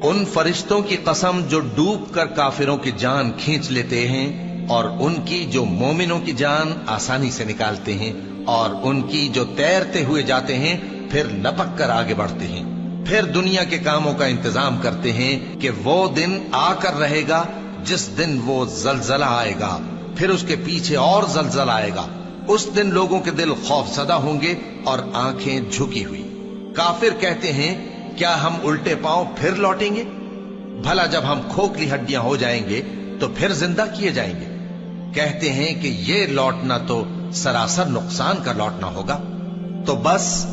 ان فرشتوں کی قسم جو ڈوب کر کافروں کی جان کھینچ لیتے ہیں، اور ان کی جو مومنوں کی جان آسانی سے نکالتے ہیں، اور ان کی جو تیرتے ہوئے جاتے ہیں پھر لپک کر آگے بڑھتے ہیں، پھر دنیا کے کاموں کا انتظام کرتے ہیں کہ وہ دن آ کر رہے گا جس دن وہ زلزلہ آئے گا، پھر اس کے پیچھے اور زلزلہ آئے گا۔ اس دن لوگوں کے دل خوف زدہ ہوں گے اور آنکھیں جھکی ہوئی۔ کافر کہتے ہیں کیا ہم الٹے پاؤں پھر لوٹیں گے؟ بھلا جب ہم کھوکھلی ہڈیاں ہو جائیں گے تو پھر زندہ کیے جائیں گے؟ کہتے ہیں کہ یہ لوٹنا تو سراسر نقصان کا لوٹنا ہوگا۔ تو بس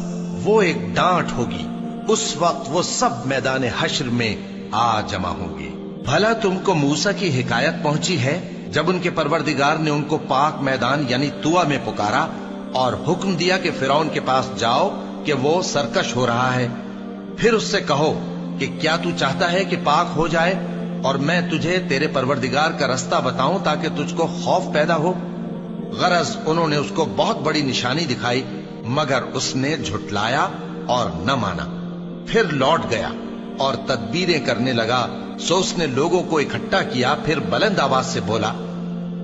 وہ ایک ڈانٹ ہوگی، اس وقت وہ سب میدان حشر میں آ جمع ہوں گے۔ بھلا تم کو موسیٰ کی حکایت پہنچی ہے جب ان کے پروردگار نے ان کو پاک میدان یعنی طویٰ میں پکارا اور حکم دیا کہ فرعون کے پاس جاؤ کہ وہ سرکش ہو رہا ہے، پھر اس سے کہو کہ کیا تو چاہتا ہے کہ پاک ہو جائے اور میں تجھے تیرے پروردگار کا رستہ بتاؤں تاکہ تجھ کو خوف پیدا ہو؟ غرض انہوں نے اس کو بہت بڑی نشانی دکھائی مگر اس نے جھٹلایا اور نہ مانا، پھر لوٹ گیا اور تدبیریں کرنے لگا۔ سو اس نے لوگوں کو اکٹھا کیا، پھر بلند آواز سے بولا،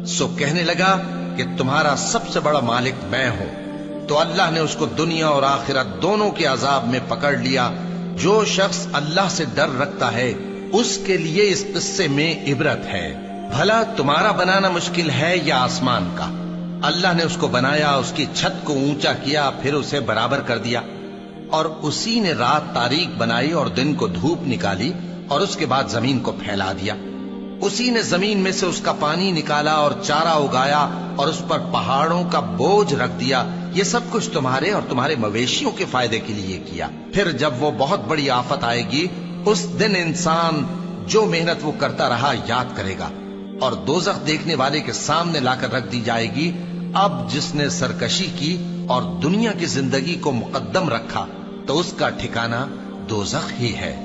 سو کہنے لگا کہ تمہارا سب سے بڑا مالک میں ہوں۔ تو اللہ نے اس کو دنیا اور آخرت دونوں کے عذاب میں پکڑ لیا۔ جو شخص اللہ سے ڈر رکھتا ہے اس کے لیے اس قصے میں عبرت ہے۔ بھلا تمہارا بنانا مشکل ہے یا آسمان کا؟ اللہ نے اس کو بنایا، اس کی چھت کو اونچا کیا، پھر اسے برابر کر دیا، اور اسی نے رات تاریک بنائی اور دن کو دھوپ نکالی، اور اس کے بعد زمین کو پھیلا دیا۔ اسی نے زمین میں سے اس کا پانی نکالا اور چارہ اگایا اور اس پر پہاڑوں کا بوجھ رکھ دیا۔ یہ سب کچھ تمہارے اور تمہارے مویشیوں کے فائدے کے لیے کیا۔ پھر جب وہ بہت بڑی آفت آئے گی اس دن انسان جو محنت وہ کرتا رہا یاد کرے گا، اور دوزخ دیکھنے والے کے سامنے لا کر رکھ دی جائے گی۔ اب جس نے سرکشی کی اور دنیا کی زندگی کو مقدم رکھا تو اس کا ٹھکانہ دوزخ ہی ہے۔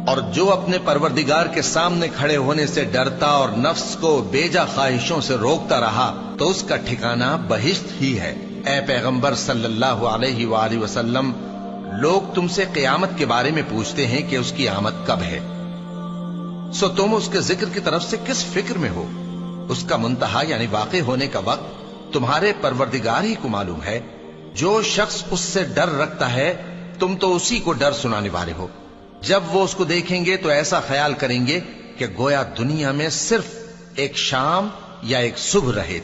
اور جو اپنے پروردگار کے سامنے کھڑے ہونے سے ڈرتا اور نفس کو بیجا خواہشوں سے روکتا رہا تو اس کا ٹھکانہ بہشت ہی ہے۔ اے پیغمبر صلی اللہ علیہ وآلہ وسلم، لوگ تم سے قیامت کے بارے میں پوچھتے ہیں کہ اس کی آمد کب ہے، سو تم اس کے ذکر کی طرف سے کس فکر میں ہو؟ اس کا منتہا یعنی واقع ہونے کا وقت تمہارے پروردگار ہی کو معلوم ہے۔ جو شخص اس سے ڈر رکھتا ہے تم تو اسی کو ڈر سنانے والے ہو۔ جب وہ اس کو دیکھیں گے تو ایسا خیال کریں گے کہ گویا دنیا میں صرف ایک شام یا ایک صبح رہے۔